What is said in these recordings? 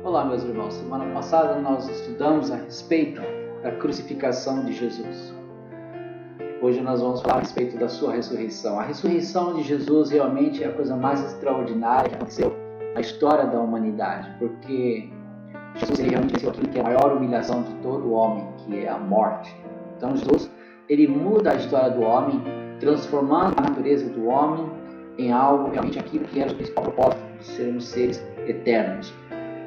Olá, meus irmãos. Semana passada nós estudamos a respeito da crucificação de Jesus. Hoje nós vamos falar a respeito da sua ressurreição. A ressurreição de Jesus realmente é a coisa mais extraordinária que aconteceu na história da humanidade, porque Jesus realmente venceu aquilo que é a maior humilhação de todo homem, que é a morte. Então Jesus, ele muda a história do homem, transformando a natureza do homem em algo realmente aquilo que era o principal propósito de sermos seres eternos.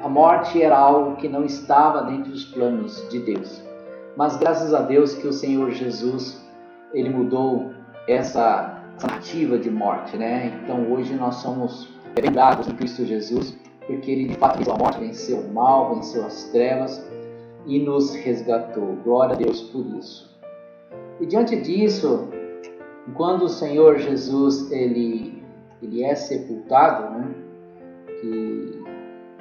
A morte era algo que não estava dentro dos planos de Deus. Mas graças a Deus que o Senhor Jesus, ele mudou essa narrativa de morte, né? Então hoje nós somos lembrados em Cristo Jesus, porque ele de fato venceu a morte, venceu o mal, venceu as trevas e nos resgatou. Glória a Deus por isso. E diante disso, quando o Senhor Jesus ele é sepultado, né? Que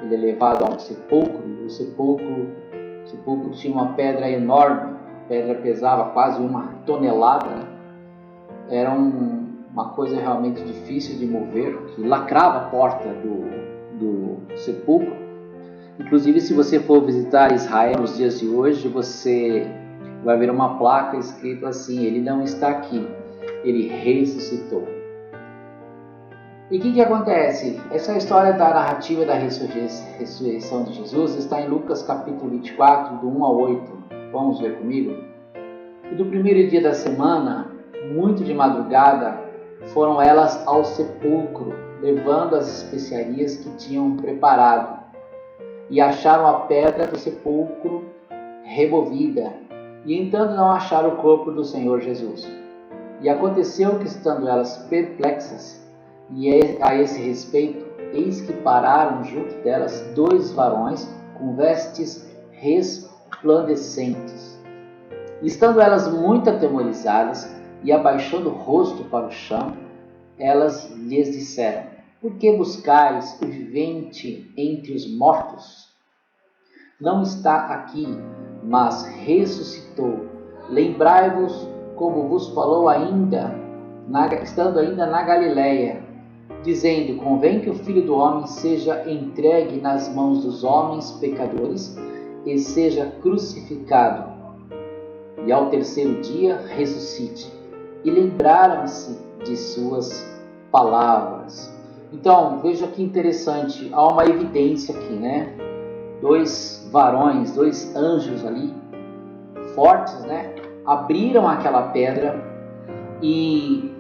ele é levado a um sepulcro. O sepulcro tinha uma pedra enorme, a pedra pesava quase 1 tonelada, né? Era uma coisa realmente difícil de mover, que lacrava a porta do sepulcro. Inclusive, se você for visitar Israel nos dias de hoje, você vai ver uma placa escrita assim: ele não está aqui, ele ressuscitou. E o que acontece? Essa história da narrativa da ressurreição de Jesus está em Lucas capítulo 24, do 1 ao 8. Vamos ver comigo? E do primeiro dia da semana, muito de madrugada, foram elas ao sepulcro, levando as especiarias que tinham preparado. E acharam a pedra do sepulcro removida, e então não acharam o corpo do Senhor Jesus. E aconteceu que, estando elas perplexas, e a esse respeito, eis que pararam junto delas 2 varões com vestes resplandecentes. E estando elas muito atemorizadas e abaixando o rosto para o chão, elas lhes disseram: por que buscais o vivente entre os mortos? Não está aqui, mas ressuscitou. Lembrai-vos como vos falou estando ainda na Galileia, dizendo: convém que o Filho do Homem seja entregue nas mãos dos homens pecadores e seja crucificado, e ao terceiro dia ressuscite. E lembraram-se de suas palavras. Então, veja que interessante, há uma evidência aqui, né? 2 varões, 2 anjos ali, fortes, né? Abriram aquela pedra e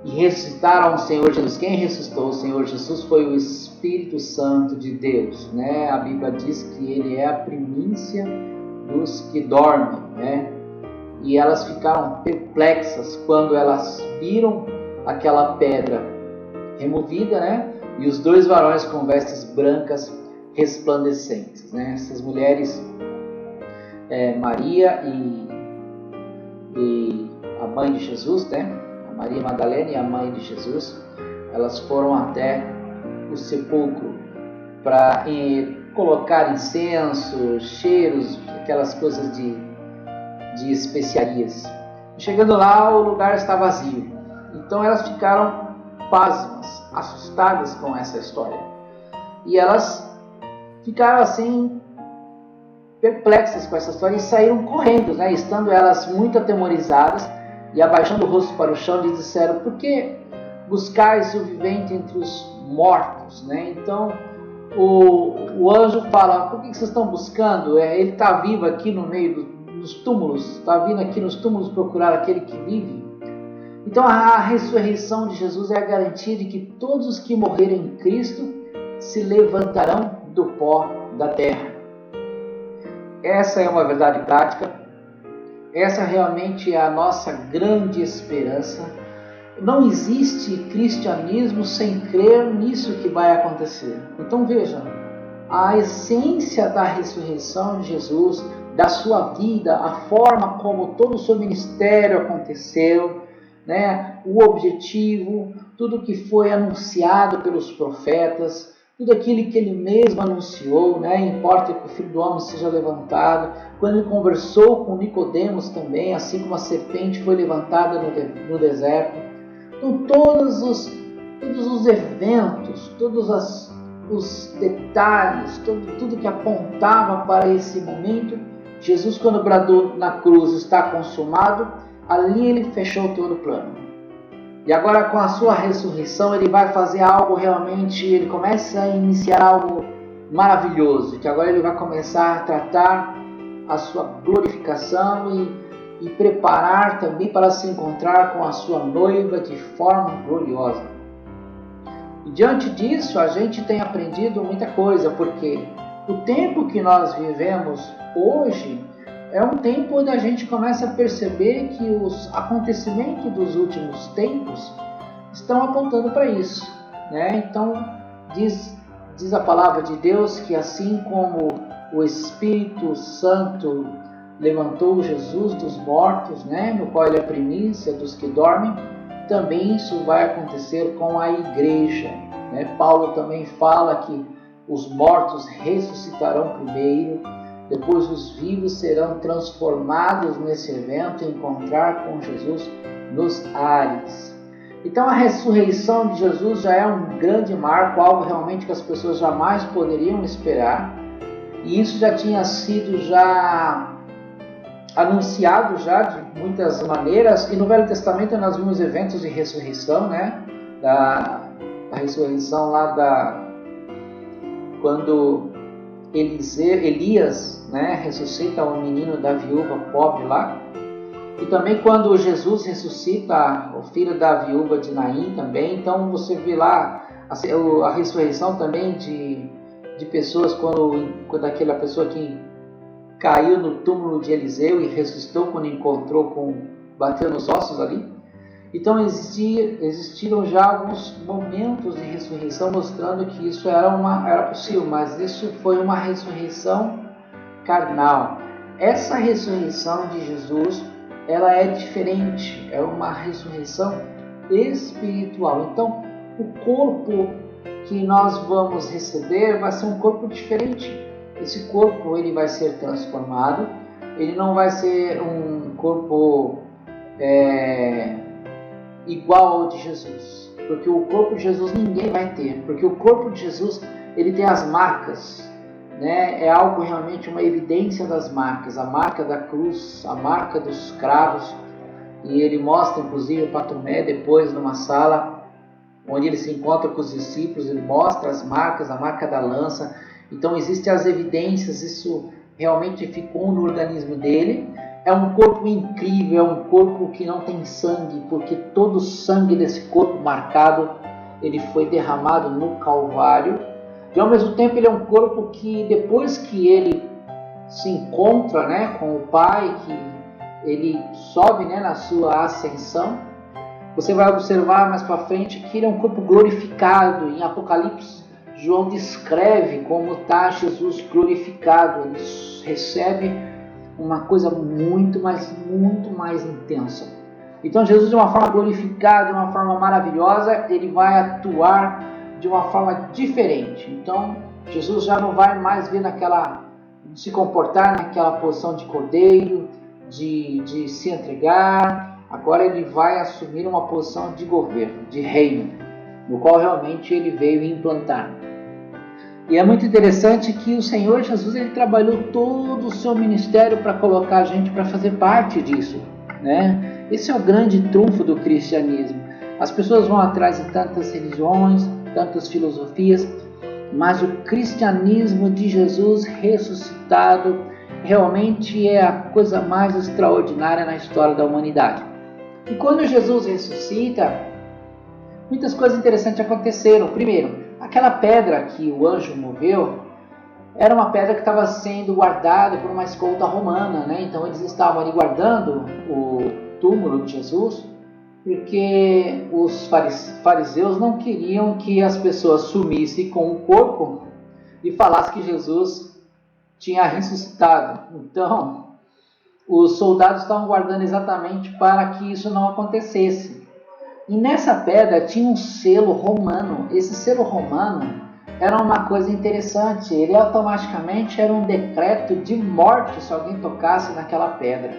ressuscitaram o Senhor Jesus. Quem ressuscitou o Senhor Jesus foi o Espírito Santo de Deus, né? A Bíblia diz que ele é a primícia dos que dormem, né? E elas ficaram perplexas quando elas viram aquela pedra removida, né? E os 2 varões com vestes brancas resplandecentes, né? Essas mulheres, Maria e a mãe de Jesus, né? A Maria Madalena e a mãe de Jesus, elas foram até o sepulcro para colocar incenso, cheiros, aquelas coisas de especiarias. Chegando lá, o lugar está vazio. Então elas ficaram pasmas, assustadas com essa história. E elas ficaram assim, perplexas com essa história e saíram correndo, né? Estando elas muito atemorizadas e abaixando o rosto para o chão, lhes disseram: por que buscais o vivente entre os mortos? Né? Então o anjo fala: por que vocês estão buscando? Ele está vivo aqui no meio dos túmulos, está vindo aqui nos túmulos procurar aquele que vive. Então a ressurreição de Jesus é a garantia de que todos os que morrerem em Cristo se levantarão do pó da terra. Essa é uma verdade prática. Essa realmente é a nossa grande esperança. Não existe cristianismo sem crer nisso que vai acontecer. Então veja, a essência da ressurreição de Jesus, da sua vida, a forma como todo o seu ministério aconteceu, né? O objetivo, tudo que foi anunciado pelos profetas, tudo aquilo que ele mesmo anunciou, né? Importa que o Filho do Homem seja levantado. Quando ele conversou com Nicodemos também, assim como a serpente foi levantada no deserto. Então todos os eventos, todas os detalhes, tudo que apontava para esse momento. Jesus, quando bradou na cruz, está consumado, ali ele fechou todo o plano. E agora, com a sua ressurreição, ele vai fazer algo realmente, ele começa a iniciar algo maravilhoso, que agora ele vai começar a tratar a sua glorificação e preparar também para se encontrar com a sua noiva de forma gloriosa. E diante disso, a gente tem aprendido muita coisa, porque o tempo que nós vivemos hoje é um tempo onde a gente começa a perceber que os acontecimentos dos últimos tempos estão apontando para isso, né? Então, diz a palavra de Deus que assim como o Espírito Santo levantou Jesus dos mortos, né? No qual ele é a primícia dos que dormem, também isso vai acontecer com a igreja, né? Paulo também fala que os mortos ressuscitarão primeiro, depois os vivos serão transformados nesse evento e encontrar com Jesus nos ares. Então a ressurreição de Jesus já é um grande marco, algo realmente que as pessoas jamais poderiam esperar. E isso já tinha sido anunciado de muitas maneiras. E no Velho Testamento nós vimos eventos de ressurreição, né? Da ressurreição lá quando Elias, né, ressuscita o menino da viúva pobre lá. E também quando Jesus ressuscita o filho da viúva de Naim também. Então você vê lá a ressurreição também de pessoas, quando aquela pessoa que caiu no túmulo de Eliseu e ressuscitou quando bateu nos ossos ali. Então existiram já alguns momentos de ressurreição mostrando que isso era possível, mas isso foi uma ressurreição carnal. Essa ressurreição de Jesus, ela é diferente, é uma ressurreição espiritual. Então, o corpo que nós vamos receber vai ser um corpo diferente. Esse corpo ele vai ser transformado, ele não vai ser um corpo igual ao de Jesus, porque o corpo de Jesus ninguém vai ter, porque o corpo de Jesus ele tem as marcas, né? É algo realmente uma evidência das marcas, a marca da cruz, a marca dos cravos, e ele mostra inclusive para Tomé depois numa sala onde ele se encontra com os discípulos, ele mostra as marcas, a marca da lança. Então existem as evidências, isso realmente ficou no organismo dele. É um corpo incrível, é um corpo que não tem sangue, porque todo o sangue desse corpo marcado, ele foi derramado no Calvário. E ao mesmo tempo ele é um corpo que depois que ele se encontra, né, com o Pai, que ele sobe, né, na sua ascensão, você vai observar mais para frente que ele é um corpo glorificado. Em Apocalipse, João descreve como está Jesus glorificado. Ele recebe uma coisa muito mais intensa. Então Jesus, de uma forma glorificada, de uma forma maravilhosa, ele vai atuar de uma forma diferente. Então Jesus já não vai mais se comportar naquela posição de cordeiro, de se entregar. Agora ele vai assumir uma posição de governo, de reino, no qual realmente ele veio implantar. E é muito interessante que o Senhor Jesus ele trabalhou todo o seu ministério para colocar a gente para fazer parte disso, né? Esse é o grande trunfo do cristianismo. As pessoas vão atrás de tantas religiões, tantas filosofias, mas o cristianismo de Jesus ressuscitado realmente é a coisa mais extraordinária na história da humanidade. E quando Jesus ressuscita, muitas coisas interessantes aconteceram. Primeiro, aquela pedra que o anjo moveu era uma pedra que estava sendo guardada por uma escolta romana, né? Então eles estavam ali guardando o túmulo de Jesus, porque os fariseus não queriam que as pessoas sumissem com o corpo e falassem que Jesus tinha ressuscitado. Então os soldados estavam guardando exatamente para que isso não acontecesse. E nessa pedra tinha um selo romano. Esse selo romano era uma coisa interessante. Ele automaticamente era um decreto de morte se alguém tocasse naquela pedra.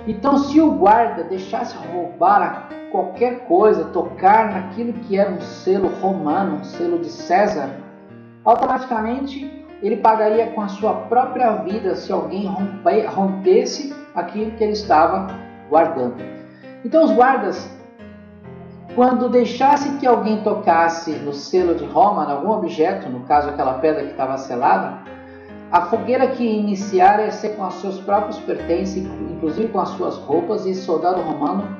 Então, se o guarda deixasse roubar qualquer coisa, tocar naquilo que era um selo romano, um selo de César, automaticamente ele pagaria com a sua própria vida se alguém rompesse aquilo que ele estava guardando. Então os guardas, quando deixasse que alguém tocasse no selo de Roma, em algum objeto, no caso aquela pedra que estava selada, a fogueira que iniciara ia ser com os seus próprios pertences, inclusive com as suas roupas, e o soldado romano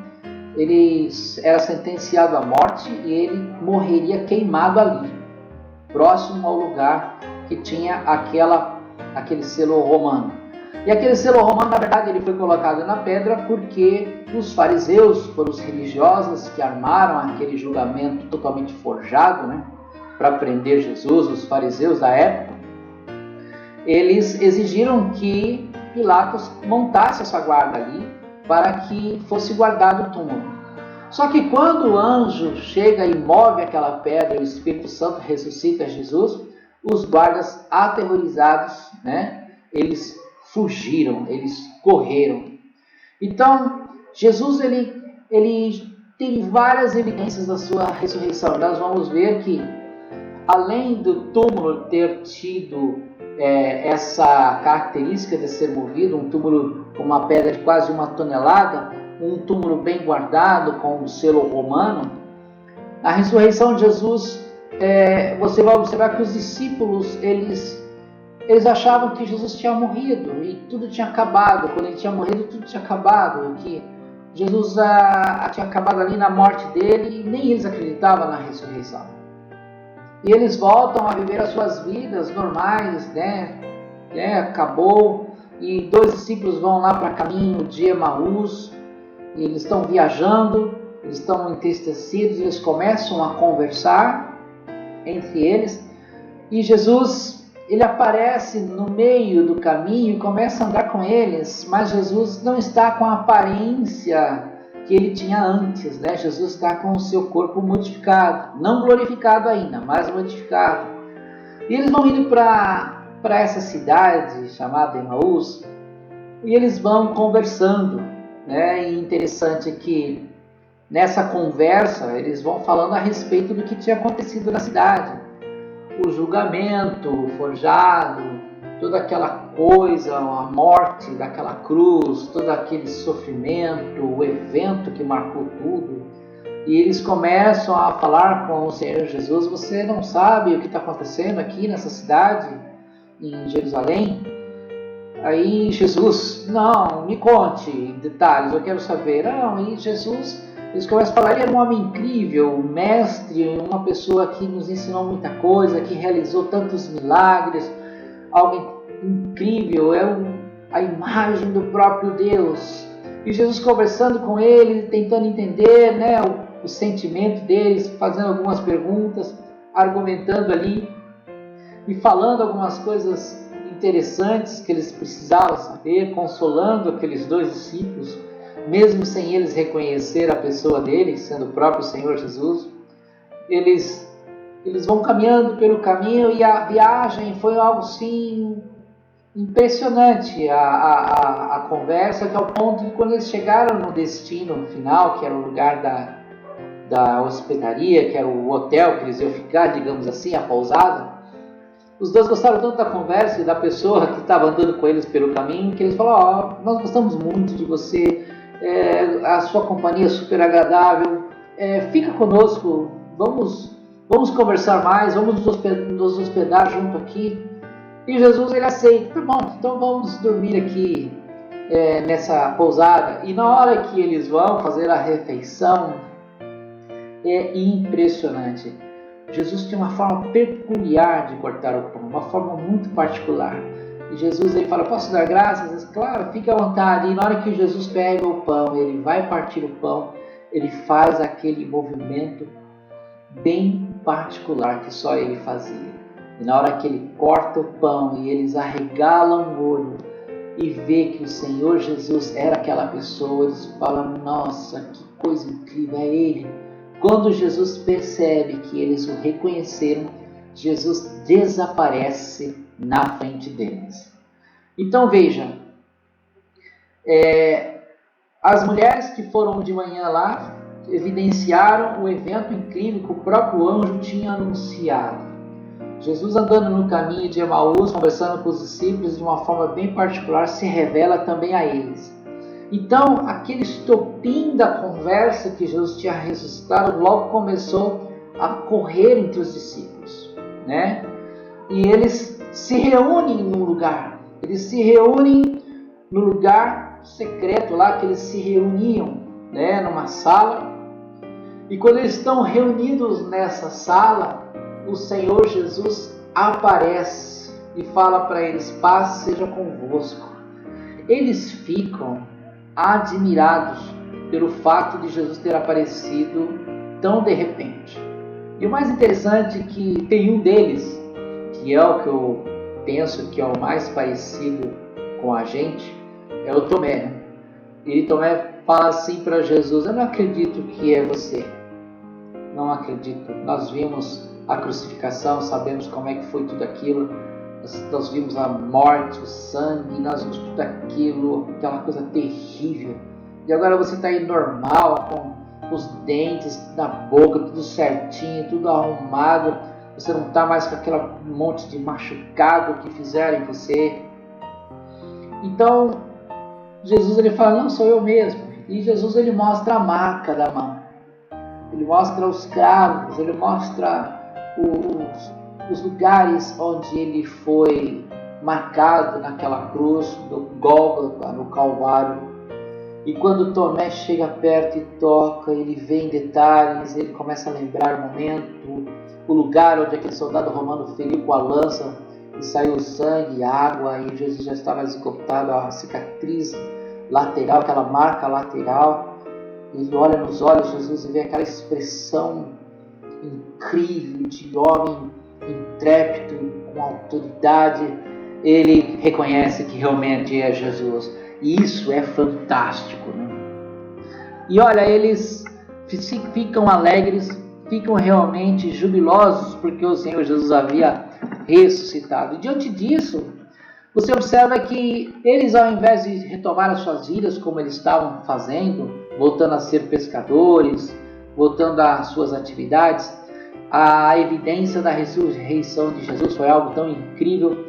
ele era sentenciado à morte e ele morreria queimado ali, próximo ao lugar que tinha aquele selo romano. E aquele selo romano, na verdade, ele foi colocado na pedra porque os fariseus foram os religiosos que armaram aquele julgamento totalmente forjado, né, para prender Jesus. Os fariseus da época, eles exigiram que Pilatos montasse essa guarda ali para que fosse guardado o túmulo. Só que quando o anjo chega e move aquela pedra e o Espírito Santo ressuscita Jesus, os guardas aterrorizados, né, eles fugiram, eles correram. Então, Jesus ele tem várias evidências da sua ressurreição. Nós vamos ver que, além do túmulo ter tido essa característica de ser movido, um túmulo com uma pedra de quase 1 tonelada, um túmulo bem guardado com o selo romano, na ressurreição de Jesus, você vai observar que os discípulos, eles achavam que Jesus tinha morrido e tudo tinha acabado. Quando ele tinha morrido, tudo tinha acabado, que Jesus tinha acabado ali na morte dele, e nem eles acreditavam na ressurreição. E eles voltam a viver as suas vidas normais, acabou, e 2 discípulos vão lá para caminho de Emaús, e eles estão viajando, eles estão entristecidos, eles começam a conversar entre eles, e Jesus, ele aparece no meio do caminho e começa a andar com eles, mas Jesus não está com a aparência que ele tinha antes, né? Jesus está com o seu corpo modificado, não glorificado ainda, mas modificado. E eles vão indo para essa cidade chamada Emaús, e eles vão conversando, né? E interessante que nessa conversa eles vão falando a respeito do que tinha acontecido na cidade. O julgamento, o forjado, toda aquela coisa, a morte daquela cruz, todo aquele sofrimento, o evento que marcou tudo. E eles começam a falar com o Senhor Jesus: você não sabe o que está acontecendo aqui nessa cidade, em Jerusalém? Aí Jesus: não, me conte em detalhes, eu quero saber. Não, e Jesus, eles começam a falar: ele era um homem incrível, um mestre, uma pessoa que nos ensinou muita coisa, que realizou tantos milagres, algo incrível, a imagem do próprio Deus. E Jesus conversando com ele, tentando entender, né, o sentimento deles, fazendo algumas perguntas, argumentando ali e falando algumas coisas interessantes que eles precisavam saber, consolando aqueles 2 discípulos, mesmo sem eles reconhecer a pessoa dele, sendo o próprio Senhor Jesus. Eles vão caminhando pelo caminho e a viagem foi algo assim impressionante, a conversa, que ao ponto de quando eles chegaram no destino final, que era o lugar da hospedaria, que era o hotel que eles iam ficar, digamos assim, a pousada, os 2 gostaram tanto da conversa e da pessoa que estava andando com eles pelo caminho, que eles falaram: nós gostamos muito de você, a sua companhia é super agradável, fica conosco, vamos conversar mais, vamos nos hospedar junto aqui. E Jesus, ele aceita: tá bom, então vamos dormir aqui nessa pousada. E na hora que eles vão fazer a refeição, é impressionante. Jesus tem uma forma peculiar de cortar o pão, uma forma muito particular. E Jesus, ele fala: posso dar graças? Ele diz: claro, fique à vontade. E na hora que Jesus pega o pão, ele vai partir o pão, ele faz aquele movimento bem particular que só ele fazia. E na hora que ele corta o pão e eles arregalam o olho e vê que o Senhor Jesus era aquela pessoa, eles falam: nossa, que coisa incrível, é ele. Quando Jesus percebe que eles o reconheceram, Jesus desaparece na frente deles. Então veja, as mulheres que foram de manhã lá evidenciaram o evento incrível que o próprio anjo tinha anunciado. Jesus andando no caminho de Emaús, conversando com os discípulos de uma forma bem particular, se revela também a eles. Então, aquele estopim da conversa que Jesus tinha ressuscitado logo começou a correr entre os discípulos, né? E eles se reúnem num lugar. Eles se reúnem no lugar secreto lá que eles se reuniam, né? Numa sala. E quando eles estão reunidos nessa sala, o Senhor Jesus aparece e fala para eles: paz seja convosco. Eles ficam admirados pelo fato de Jesus ter aparecido tão de repente. E o mais interessante é que tem um deles, que é o que eu penso que é o mais parecido com a gente, é o Tomé. E Tomé fala assim para Jesus: eu não acredito que é você. Não acredito. Nós vimos a crucificação, sabemos como é que foi tudo aquilo. Nós vimos a morte, o sangue, nós vimos tudo aquilo, aquela coisa terrível. E agora você está aí normal, com os dentes na boca, tudo certinho, tudo arrumado. Você não está mais com aquele monte de machucado que fizeram em você. Então, Jesus ele fala: não, sou eu mesmo. E Jesus ele mostra a marca da mão. Ele mostra os cravos, ele mostra os lugares onde ele foi marcado naquela cruz, no Gólgota, no Calvário. E quando Tomé chega perto e toca, ele vê em detalhes, ele começa a lembrar o momento, o lugar onde aquele soldado romano feriu com a lança e saiu o sangue e água, e Jesus já estava esgotado, a cicatriz lateral, aquela marca lateral. Ele olha nos olhos de Jesus e vê aquela expressão incrível de homem intrépido, com autoridade. Ele reconhece que realmente é Jesus. E isso é fantástico, né? E olha, eles ficam alegres, ficam realmente jubilosos porque o Senhor Jesus havia ressuscitado. E diante disso, você observa que eles, ao invés de retomar as suas vidas como eles estavam fazendo, voltando a ser pescadores, voltando às suas atividades, a evidência da ressurreição de Jesus foi algo tão incrível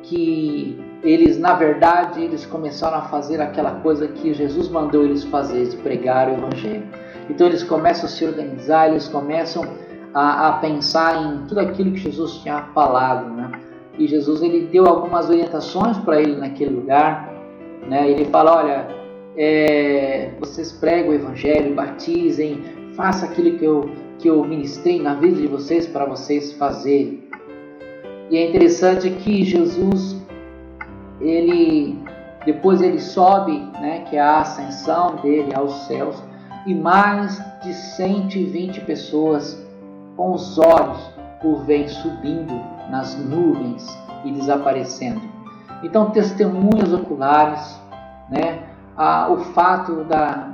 que eles, na verdade, eles começaram a fazer aquela coisa que Jesus mandou eles fazer, de pregar o Evangelho. Então eles começam a se organizar, eles começam a pensar em tudo aquilo que Jesus tinha falado, né? E Jesus ele deu algumas orientações para ele naquele lugar, né? Ele fala: olha, vocês pregam o Evangelho, batizem, façam aquilo que eu ministrei na vida de vocês para vocês fazerem. E é interessante que Jesus, depois ele sobe, né, que é a ascensão dele aos céus, e mais de 120 pessoas com os olhos o veem subindo nas nuvens e desaparecendo. Então, testemunhas oculares, né, o fato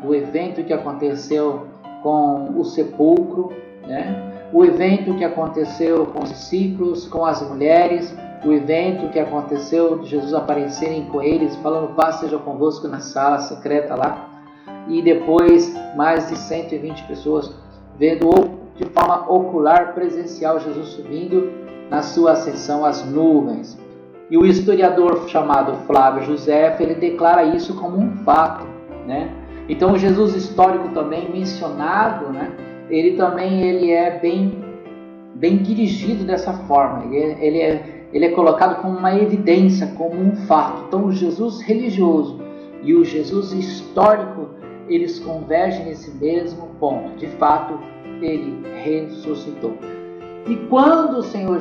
do evento que aconteceu com o sepulcro, né, o evento que aconteceu com os discípulos, com as mulheres, o evento que aconteceu de Jesus aparecerem com eles, falando: paz seja convosco, na sala secreta lá, e depois mais de 120 pessoas vendo de forma ocular, presencial, Jesus subindo na sua ascensão às nuvens. E o historiador chamado Flávio José, ele declara isso como um fato, né? Então o Jesus histórico também mencionado, né? Ele é bem dirigido dessa forma. Ele é colocado como uma evidência, como um fato. Então o Jesus religioso e o Jesus histórico, eles convergem nesse mesmo ponto. De fato, ele ressuscitou. E quando o Senhor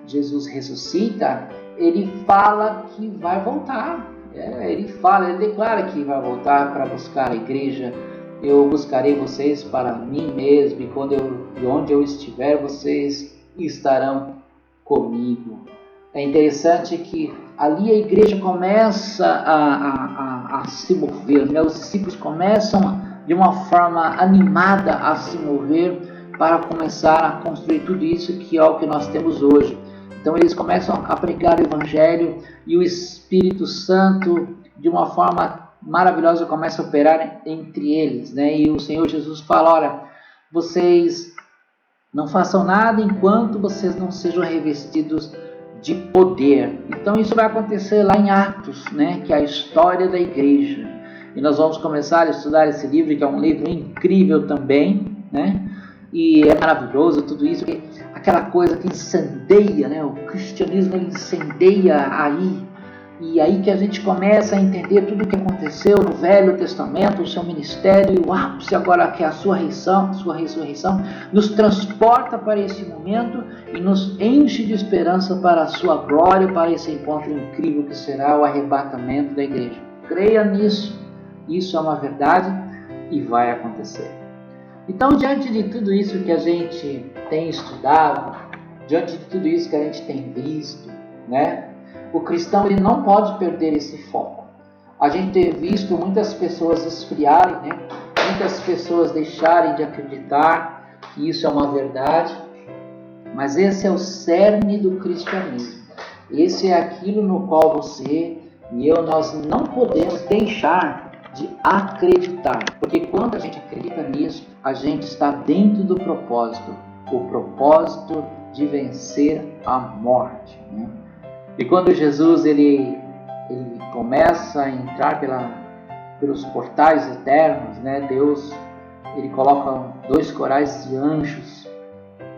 Jesus ressuscita, ele fala que vai voltar. Ele declara que vai voltar para buscar a igreja. Eu buscarei vocês para mim mesmo, e onde eu estiver, vocês estarão comigo. É interessante que ali a igreja começa a se mover, né? Os discípulos começam de uma forma animada a se mover para começar a construir tudo isso que é o que nós temos hoje. Então eles começam a pregar o Evangelho e o Espírito Santo, de uma forma maravilhosa, começa a operar entre eles, né? E o Senhor Jesus fala: olha, vocês Não façam nada enquanto vocês não sejam revestidos de poder. Então isso vai acontecer lá em Atos, né, que é a história da igreja. E nós vamos começar a estudar esse livro, que é um livro incrível também, né? E é maravilhoso tudo isso, que aquela coisa que incendeia, né? O cristianismo incendeia aí. E aí que a gente começa a entender tudo o que aconteceu no Velho Testamento, o seu ministério, o ápice agora que é a sua ressurreição, nos transporta para esse momento e nos enche de esperança para a sua glória, para esse encontro incrível que será o arrebatamento da igreja. Creia nisso, isso é uma verdade e vai acontecer. Então, diante de tudo isso que a gente tem estudado, diante de tudo isso que a gente tem visto, né? O cristão ele não pode perder esse foco. A gente tem visto muitas pessoas esfriarem, né? Muitas pessoas deixarem de acreditar que isso é uma verdade, mas esse é o cerne do cristianismo. Esse é aquilo no qual você e eu, nós não podemos deixar de acreditar, porque quando a gente acredita nisso, a gente está dentro do propósito, o propósito de vencer a morte, né? E quando Jesus ele começa a entrar pelos portais eternos, né? Deus ele coloca 2 corais de anjos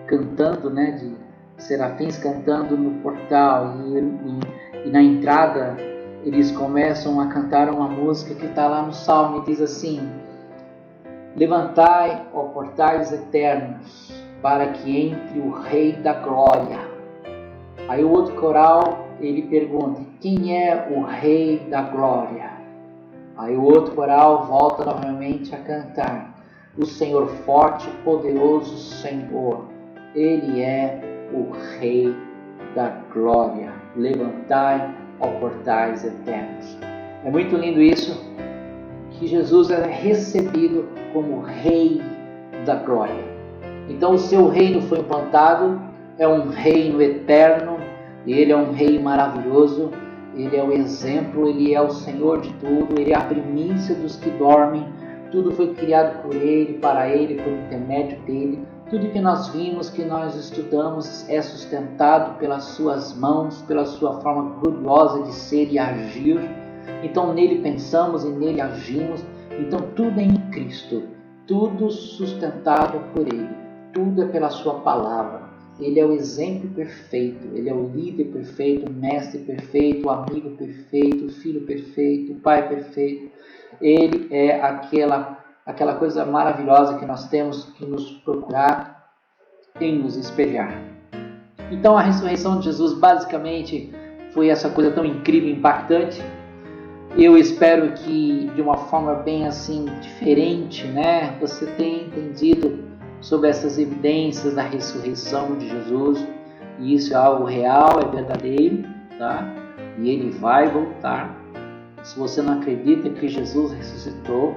cantando, né? De serafins cantando no portal e na entrada eles começam a cantar uma música que está lá no Salmo e diz assim: levantai, ó portais eternos, para que entre o Rei da Glória. Aí o outro coral ele pergunta: quem é o Rei da Glória? Aí o outro coral volta novamente a cantar: o Senhor forte e poderoso Senhor, Ele é o Rei da Glória. Levantai, ó portais eternos. É muito lindo isso, que Jesus é recebido como Rei da Glória. Então o seu reino foi implantado, é um reino eterno, ele é um rei maravilhoso, ele é o exemplo, ele é o Senhor de tudo, ele é a primícia dos que dormem, tudo foi criado por ele, para ele, por intermédio dele. Tudo que nós vimos, que nós estudamos, é sustentado pelas suas mãos, pela sua forma gloriosa de ser e agir. Então nele pensamos e nele agimos. Então tudo é em Cristo, tudo sustentado por ele, tudo é pela sua palavra. Ele é o exemplo perfeito, ele é o líder perfeito, o mestre perfeito, o amigo perfeito, o filho perfeito, o pai perfeito. Ele é aquela coisa maravilhosa que nós temos que nos procurar em nos espelhar. Então a ressurreição de Jesus basicamente foi essa coisa tão incrível, impactante. Eu espero que de uma forma bem assim diferente, né, você tenha entendido sobre essas evidências da ressurreição de Jesus. E isso é algo real, é verdadeiro, tá? E ele vai voltar. Se você não acredita que Jesus ressuscitou,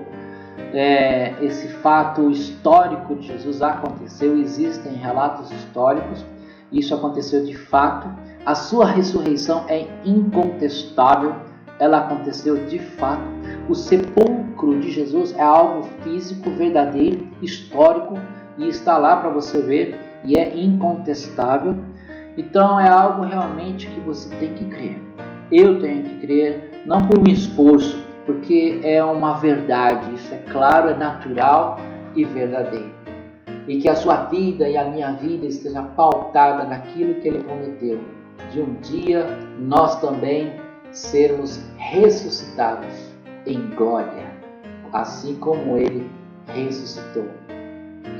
esse fato histórico de Jesus aconteceu, existem relatos históricos, isso aconteceu de fato. A sua ressurreição é incontestável, ela aconteceu de fato. O sepulcro de Jesus é algo físico, verdadeiro, histórico, e está lá para você ver, e é incontestável. Então é algo realmente que você tem que crer. Eu tenho que crer, não por um esforço, porque é uma verdade, isso é claro, é natural e verdadeiro. E que a sua vida e a minha vida esteja pautada naquilo que Ele prometeu, de um dia nós também sermos ressuscitados em glória, assim como Ele ressuscitou.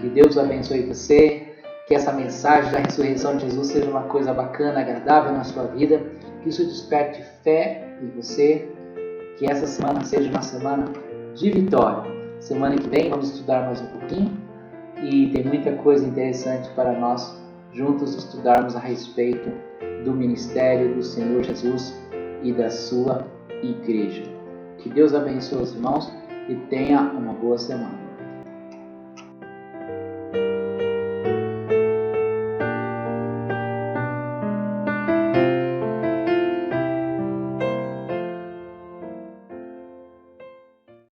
Que Deus abençoe você, que essa mensagem da ressurreição de Jesus seja uma coisa bacana, agradável na sua vida, que isso desperte fé em você, que essa semana seja uma semana de vitória. Semana que vem vamos estudar mais um pouquinho e tem muita coisa interessante para nós juntos estudarmos a respeito do ministério do Senhor Jesus e da sua igreja. Que Deus abençoe os irmãos e tenha uma boa semana.